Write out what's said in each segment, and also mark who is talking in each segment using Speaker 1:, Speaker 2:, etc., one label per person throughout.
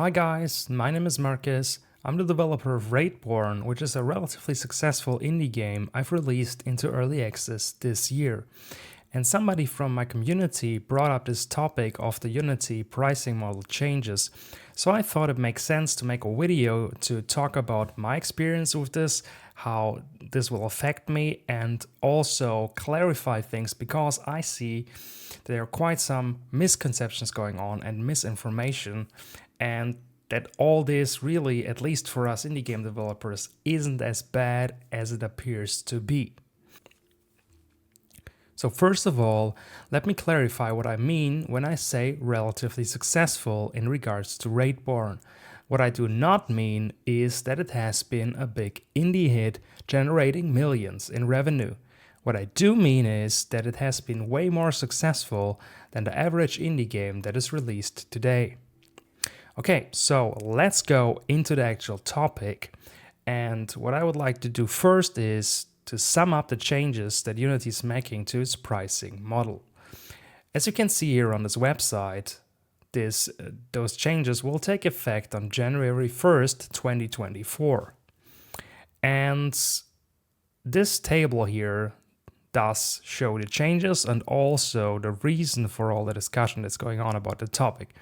Speaker 1: Hi guys, my name is Marcus. I'm the developer of Raidborn, which is a relatively successful indie game I've released into early access this year. And somebody from my community brought up this topic of the Unity pricing model changes. So I thought it makes sense to make a video to talk about my experience with this, how this will affect me, and also clarify things because I see there are quite some misconceptions going on and misinformation, and that all this really, at least for us indie game developers, isn't as bad as it appears to be. So first of all, let me clarify what I mean when I say relatively successful in regards to Raidborn. What I do not mean is that it has been a big indie hit generating millions in revenue. What I do mean is that it has been way more successful than the average indie game that is released today. Okay, so let's go into the actual topic. And what I would like to do first is to sum up the changes that Unity is making to its pricing model. As you can see here on this website, those changes will take effect on January 1st, 2024. And this table here does show the changes and also the reason for all the discussion that's going on about the topic.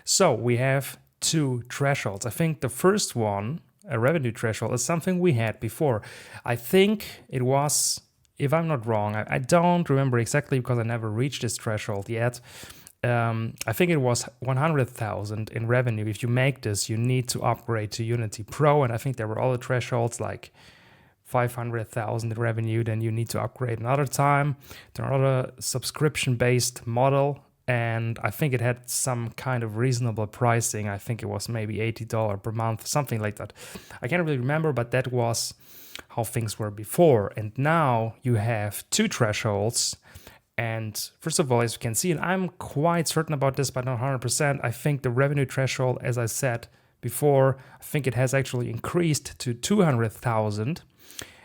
Speaker 1: So we have two thresholds. I think the first one, a revenue threshold, is something we had before. I think it was, if I'm not wrong, I don't remember exactly because I never reached this threshold yet. I think it was 100,000 in revenue. If you make this, you need to upgrade to Unity Pro, and I think there were other thresholds like 500,000 in revenue, then you need to upgrade another time to another subscription-based model. And I think it had some kind of reasonable pricing. I think it was maybe $80 per month, something like that. I can't really remember, but that was how things were before. And now you have two thresholds. And first of all, as you can see, and I'm quite certain about this, but not 100%, I think the revenue threshold, as I said before, I think it has actually increased to 200,000.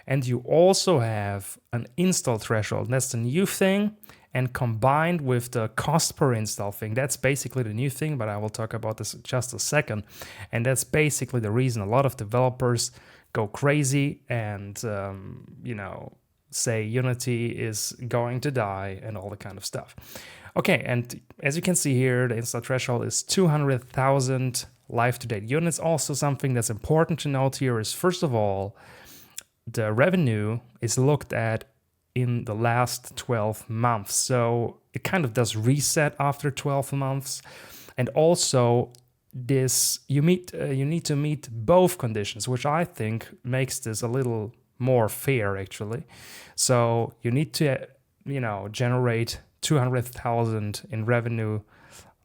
Speaker 1: And you also have an install threshold. And that's the new thing. And combined with the cost per install thing, that's basically the new thing, but I will talk about this in just a second. And that's basically the reason a lot of developers go crazy and, say Unity is going to die and all that kind of stuff. Okay, and as you can see here, the install threshold is 200,000 live-to-date units. Also something that's important to note here is, first of all, the revenue is looked at in the last 12 months. So it kind of does reset after 12 months. And also you need to meet both conditions, which I think makes this a little more fair actually. So you need to, generate 200,000 in revenue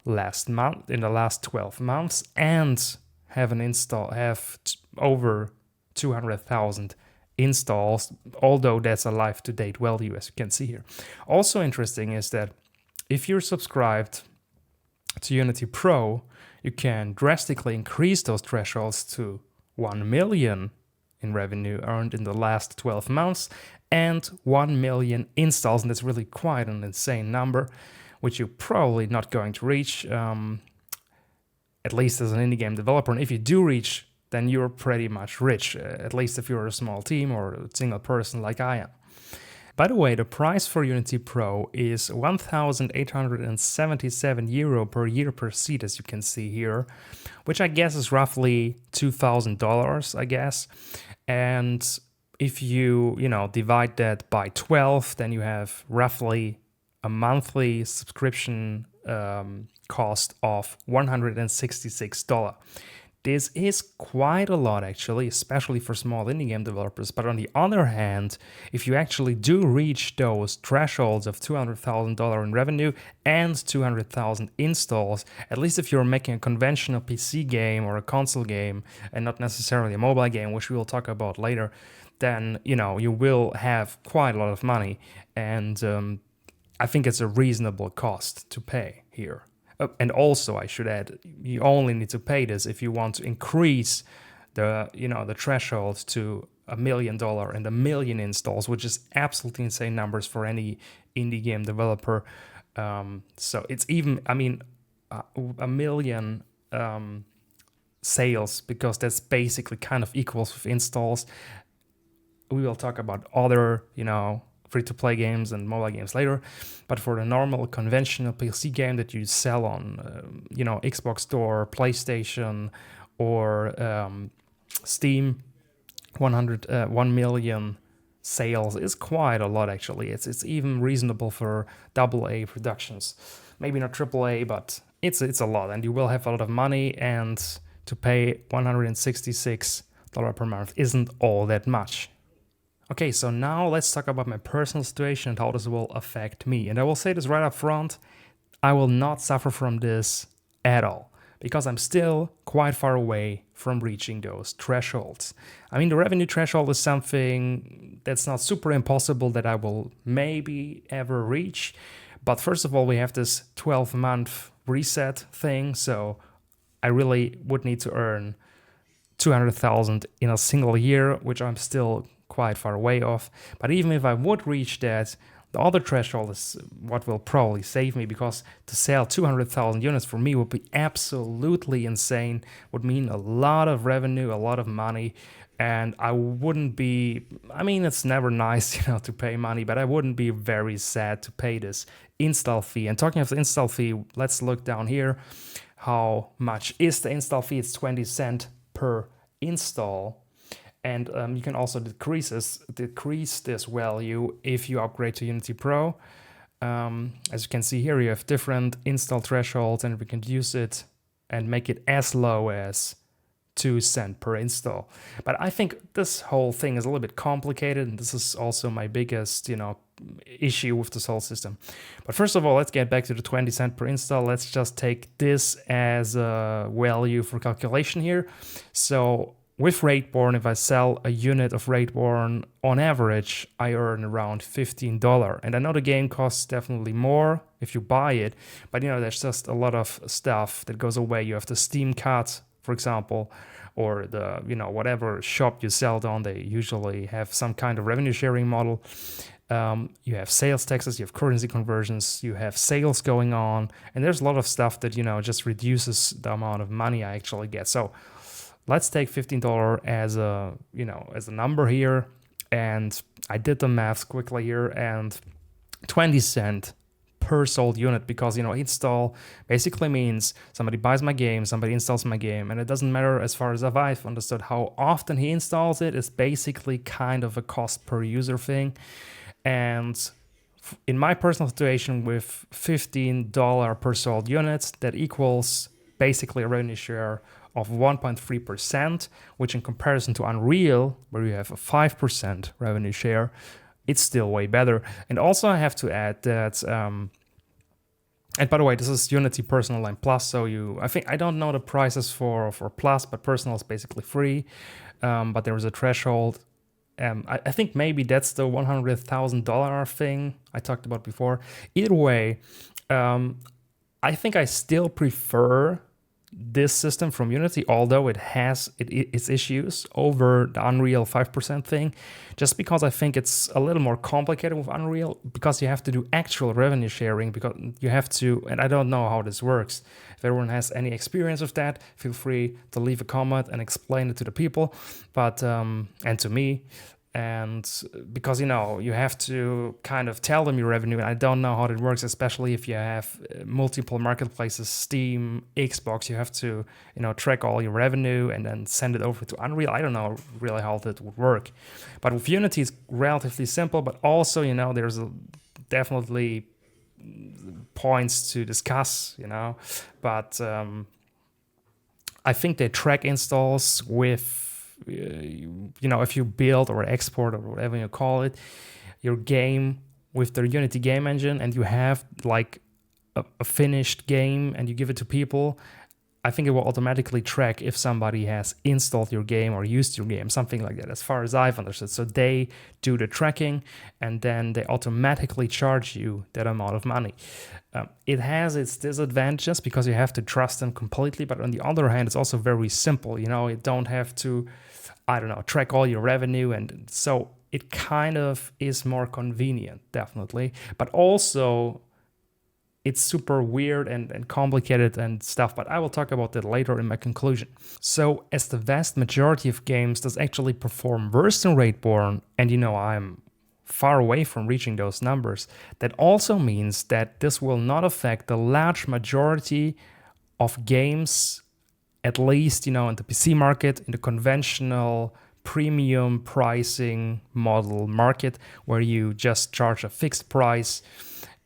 Speaker 1: last month, in the last 12 months, and have over 200,000 installs, although that's a live-to-date value, as you can see here. Also interesting is that if you're subscribed to Unity Pro, you can drastically increase those thresholds to 1 million in revenue earned in the last 12 months and 1 million installs, and that's really quite an insane number, which you're probably not going to reach, at least as an indie game developer. And if you do reach, then you're pretty much rich, at least if you're a small team or a single person like I am. By the way, the price for Unity Pro is 1,877 euro per year per seat, as you can see here, which I guess is roughly $2,000, I guess. And if you, divide that by 12, then you have roughly a monthly subscription cost of $166. This is quite a lot actually, especially for small indie game developers. But on the other hand, if you actually do reach those thresholds of $200,000 in revenue and 200,000 installs, at least if you're making a conventional PC game or a console game and not necessarily a mobile game, which we will talk about later, then you will have quite a lot of money. And I think it's a reasonable cost to pay here. And also, I should add, you only need to pay this if you want to increase the threshold to $1 million and 1 million installs, which is absolutely insane numbers for any indie game developer. So it's even, 1 million sales, because that's basically kind of equals with installs. We will talk about other, free-to-play games and mobile games later. But for the normal conventional PC game that you sell on, Xbox Store, PlayStation, or Steam, 1 million sales is quite a lot, actually. It's even reasonable for AA productions. Maybe not AAA, but it's a lot, and you will have a lot of money, and to pay $166 per month isn't all that much. Okay, so now let's talk about my personal situation and how this will affect me. And I will say this right up front, I will not suffer from this at all, because I'm still quite far away from reaching those thresholds. I mean, the revenue threshold is something that's not super impossible that I will maybe ever reach. But first of all, we have this 12-month reset thing, so I really would need to earn 200,000 in a single year, which I'm still quite far away off. But even if I would reach that, the other threshold is what will probably save me, because to sell 200,000 units for me would be absolutely insane, would mean a lot of revenue, a lot of money, and I wouldn't be, I mean, it's never nice, to pay money, but I wouldn't be very sad to pay this install fee. And talking of the install fee, let's look down here. How much is the install fee? It's 20 cents per install. And you can also decrease this value if you upgrade to Unity Pro. As you can see here, you have different install thresholds, and we can use it and make it as low as 2 cents per install. But I think this whole thing is a little bit complicated, and this is also my biggest, issue with this whole system. But first of all, let's get back to the 20 cents per install. Let's just take this as a value for calculation here. So with Raidborn, if I sell a unit of Raidborn, on average, I earn around $15. And I know the game costs definitely more if you buy it, but there's just a lot of stuff that goes away. You have the Steam cut, for example, or the, whatever shop you sell it on, they usually have some kind of revenue sharing model. You have sales taxes, you have currency conversions, you have sales going on, and there's a lot of stuff that, just reduces the amount of money I actually get. So let's take $15 as a number here, and I did the maths quickly here, and 20 cents per sold unit, because install basically means somebody buys my game, somebody installs my game, and it doesn't matter as far as I've understood how often he installs it. It's basically kind of a cost per user thing. And in my personal situation, with $15 per sold units, that equals basically a revenue share of 1.3%, which in comparison to Unreal, where you have a 5% revenue share, it's still way better. And also I have to add that, and by the way, this is Unity Personal Line Plus, so I don't know the prices for Plus, but Personal is basically free, but there is a threshold. I think maybe that's the $100,000 thing I talked about before. Either way, I think I still prefer this system from Unity, although it has its issues over the Unreal 5% thing, just because I think it's a little more complicated with Unreal, because you have to do actual revenue sharing, because you have to, and I don't know how this works. If everyone has any experience with that, feel free to leave a comment and explain it to the people, but and to me. And because, you have to kind of tell them your revenue, and I don't know how that works, especially if you have multiple marketplaces, Steam, Xbox, you have to, track all your revenue and then send it over to Unreal. I don't know really how that would work. But with Unity, it's relatively simple, but also, there's definitely points to discuss, but I think they track installs with, if you build or export or whatever you call it, your game with the Unity game engine, and you have like a finished game and you give it to people, I think it will automatically track if somebody has installed your game or used your game, something like that, as far as I've understood. So they do the tracking, and then they automatically charge you that amount of money. It has its disadvantages because you have to trust them completely, but on the other hand, it's also very simple. You don't have to, track all your revenue, and so it kind of is more convenient, definitely. But also, it's super weird and complicated and stuff, but I will talk about that later in my conclusion. So as the vast majority of games does actually perform worse than Raidborn, and I'm far away from reaching those numbers, that also means that this will not affect the large majority of games, at least, in the PC market, in the conventional premium pricing model market, where you just charge a fixed price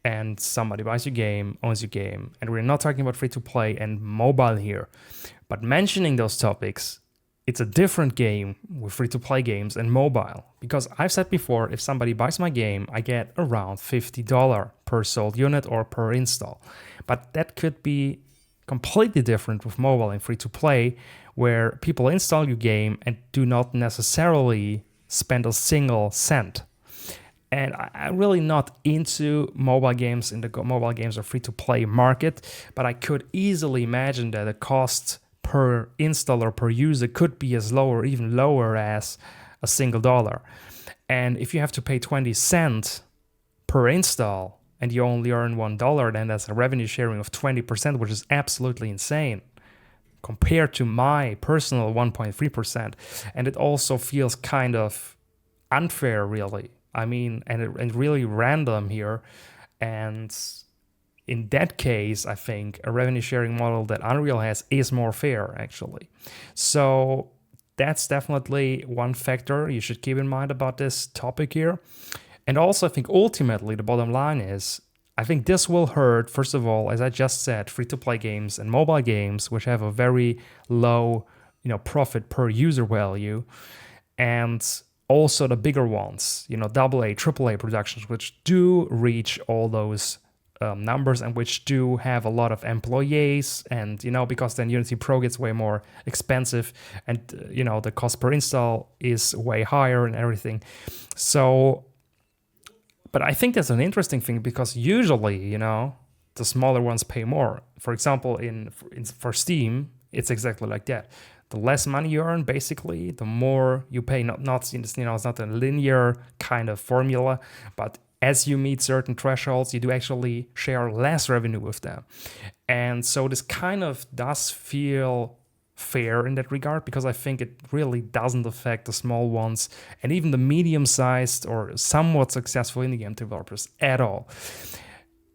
Speaker 1: and somebody buys your game, owns your game. And we're not talking about free-to-play and mobile here. But mentioning those topics, it's a different game with free-to-play games and mobile. Because I've said before, if somebody buys my game, I get around $50 per sold unit or per install. But that could be completely different with mobile and free-to-play, where people install your game and do not necessarily spend a single cent. And I'm really not into mobile games in the mobile games or free-to-play market, but I could easily imagine that the cost per install or per user could be as low or even lower as a single dollar. And if you have to pay 20 cents per install and you only earn $1, then that's a revenue sharing of 20%, which is absolutely insane compared to my personal 1.3%. And it also feels kind of unfair, really. I mean, and really random here. And in that case, I think a revenue sharing model that Unreal has is more fair, actually. So that's definitely one factor you should keep in mind about this topic here. And also, I think ultimately the bottom line is, I think this will hurt, first of all, as I just said, free-to-play games and mobile games, which have a very low, profit per user value. And also the bigger ones, AA, AAA productions, which do reach all those numbers and which do have a lot of employees, and because then Unity Pro gets way more expensive, and the cost per install is way higher and everything. So, but I think that's an interesting thing, because usually the smaller ones pay more. For example, for Steam, it's exactly like that. The less money you earn, basically, the more you pay. It's not a linear kind of formula, but as you meet certain thresholds, you do actually share less revenue with them. And so this kind of does feel fair in that regard, because I think it really doesn't affect the small ones and even the medium-sized or somewhat successful indie game developers at all.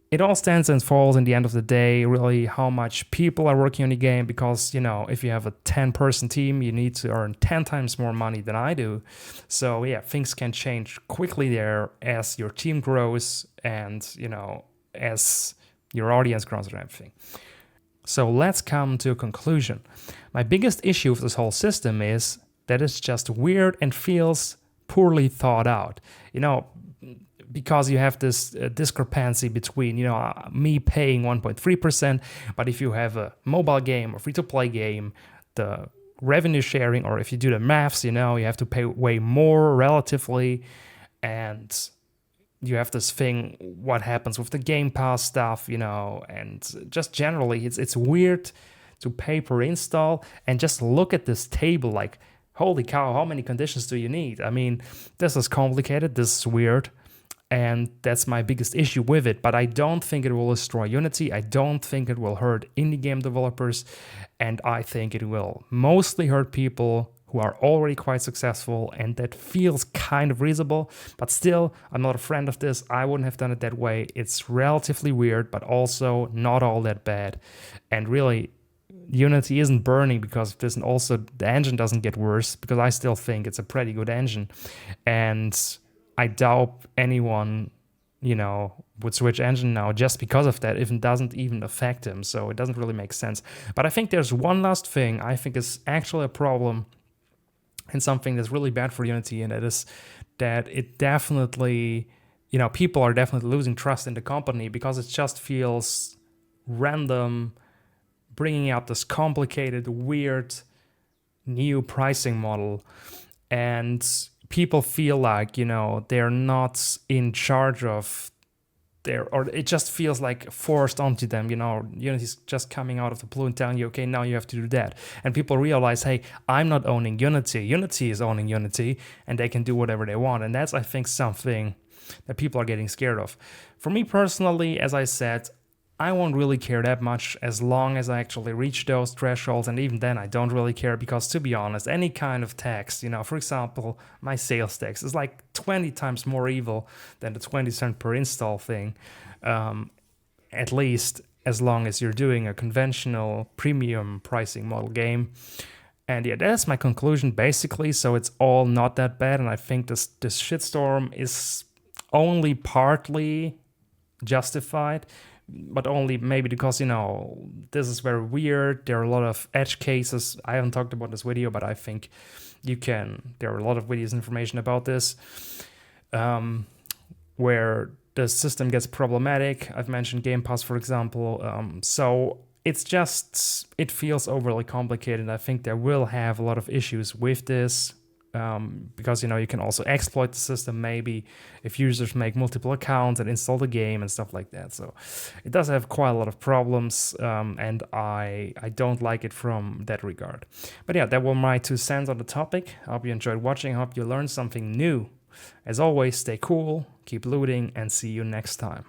Speaker 1: It all stands and falls in the end of the day, really, how much people are working on the game, because, if you have a 10-person team, you need to earn 10 times more money than I do. So, yeah, things can change quickly there as your team grows and, as your audience grows and everything. So let's come to a conclusion. My biggest issue with this whole system is that it's just weird and feels poorly thought out. Because you have this discrepancy between, me paying 1.3%, but if you have a mobile game or free-to-play game, the revenue sharing, or if you do the maths, you have to pay way more relatively, and you have this thing, what happens with the Game Pass stuff, and just generally, it's weird to pay per install, and just look at this table like, holy cow, how many conditions do you need? I mean, this is complicated, this is weird. And that's my biggest issue with it. But I don't think it will destroy Unity. I don't think it will hurt indie game developers. And I think it will mostly hurt people who are already quite successful. And that feels kind of reasonable. But still, I'm not a friend of this. I wouldn't have done it that way. It's relatively weird, but also not all that bad. And really, Unity isn't burning because of this. And also, the engine doesn't get worse, because I still think it's a pretty good engine. And I doubt anyone, would switch engine now just because of that, if it doesn't even affect him. So it doesn't really make sense. But I think there's one last thing I think is actually a problem and something that's really bad for Unity, and that is that it definitely, people are definitely losing trust in the company, because it just feels random, bringing out this complicated, weird, new pricing model. And people feel like, they're not in charge of or it just feels like forced onto them, Unity's just coming out of the blue and telling you, okay, now you have to do that. And people realize, hey, I'm not owning Unity. Unity is owning Unity, and they can do whatever they want. And that's, I think, something that people are getting scared of. For me personally, as I said, I won't really care that much as long as I actually reach those thresholds, and even then I don't really care because, to be honest, any kind of text, for example, my sales text is like 20 times more evil than the 20 cent per install thing, at least as long as you're doing a conventional premium pricing model game. And yeah, that's my conclusion basically. So it's all not that bad, and I think this shitstorm is only partly justified, but only maybe because this is very weird. There are a lot of edge cases. I haven't talked about this video, but I think there are a lot of videos information about this, where the system gets problematic. I've mentioned Game Pass, for example. So it feels overly complicated. I think there will have a lot of issues with this, because you can also exploit the system maybe if users make multiple accounts and install the game and stuff like that. So it does have quite a lot of problems, and I don't like it from that regard. But yeah, that were my 2 cents on the topic. I hope you enjoyed watching. I hope you learned something new. As always, stay cool, keep looting, and see you next time.